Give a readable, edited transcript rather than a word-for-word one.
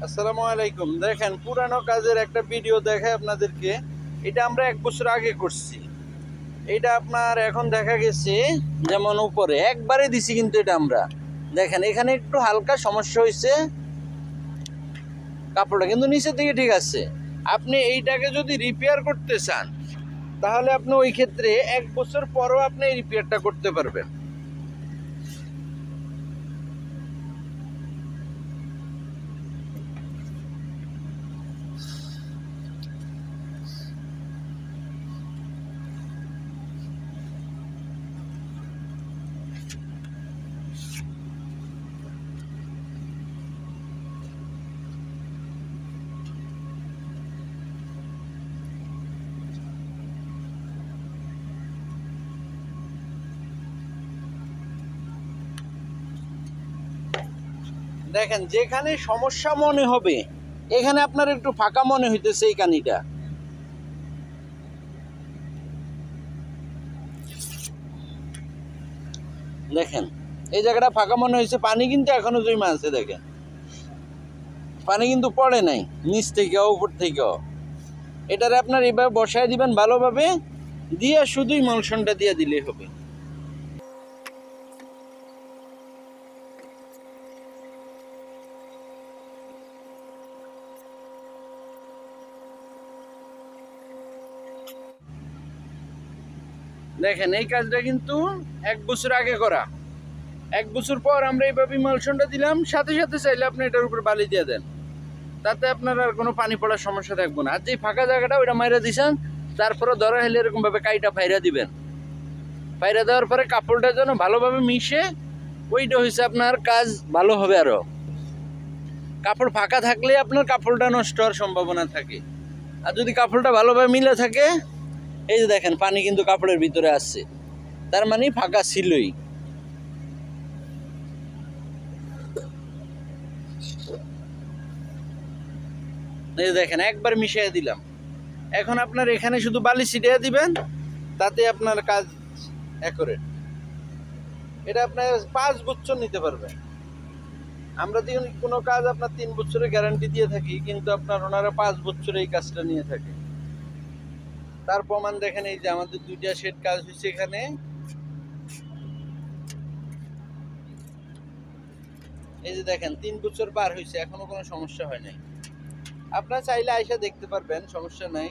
আসসালামু আলাইকুম। দেখেন, পুরানো কাজের একটা ভিডিও দেখায় আপনাদেরকে। এটা আমরা 1 বছর আগে করছি। এটা আপনার এখন দেখা গেছে যেমন উপরে একবারে দিছি, কিন্তু এটা আমরা দেখেন এখানে একটু হালকা সমস্যা হয়েছে কাপড়টা, কিন্তু নিচের দিকে ঠিক আছে। আপনি এইটাকে যদি রিপেয়ার করতে চান তাহলে আপনি ওই ক্ষেত্রে 1 বছর পরও আপনি এই রিপেয়ারটা করতে পারবেন। দেখেন, যেখানে সমস্যা মনে হবে এখানে আপনার একটু ফাঁকা মনে হইতেছে এই কানিটা। দেখেন এই জায়গাটা ফাঁকা মনে হয়েছে, পানি কিন্তু এখনো জমা আছে। দেখেন পানি কিন্তু পড়ে নাই নিচ থেকেও উপর থেকেও। এটারে আপনার এইভাবে বসায় দিবেন ভালোভাবে, দিয়ে শুধুই মলসনটা দিয়ে দিলেই হবে। দেখেন এই কাজটা কিন্তু 1 বছর আগে করা। 1 বছর পর আমরা এইভাবে ইমালশনটা দিলাম, সাথে সাথে চাইলে আপনি এটার উপর বালি দিয়ে দেন, তাতে আপনার আর কোনো পানি পড়ার সমস্যা থাকবে না। আর যে ফাঁকা জায়গাটা ওইটা মাইরা দিছেন, তারপরে ধরা হলে এরকম ভাবে কাইটা ফাইরা দিবেন। ফাইরা দেওয়ার পরে কাপড়টা যেন ভালোভাবে মিশে, ওইটা হয়েছে আপনার কাজ ভালো হবে। আরো কাপড় ফাঁকা থাকলে আপনার কাপড়টা নষ্ট হওয়ার সম্ভাবনা থাকে। আর যদি কাপড়টা ভালোভাবে মিলে থাকে, এই যে দেখেন পানি কিন্তু কাপড়ের ভিতরে আসছে, তার মানে ফাঁকা ছিলই। এই যে দেখেন একবার মিশিয়ে দিলাম। এখন আপনার এখানে শুধু বালি ছিটিয়ে দিবেন, তাতে আপনার কাজ অ্যাকুরেট। এটা আপনার 5 বছর নিতে পারবেন। আমরা যদি কোনো কাজ আপনার 3 বছরের গ্যারান্টি দিয়ে থাকি, কিন্তু আপনার ওনারা 5 বছরে এই কাজটা নিয়ে থাকে। তার প্রমাণ দেখেন, এই যে আমাদের 2টা শেড কাজ হয়েছে এখানে। এই যে দেখেন 3 বছর পার হয়েছে, এখনো কোনো সমস্যা হয় নাই। আপনারা চাইলে আইসা দেখতে পারবেন, সমস্যা নাই।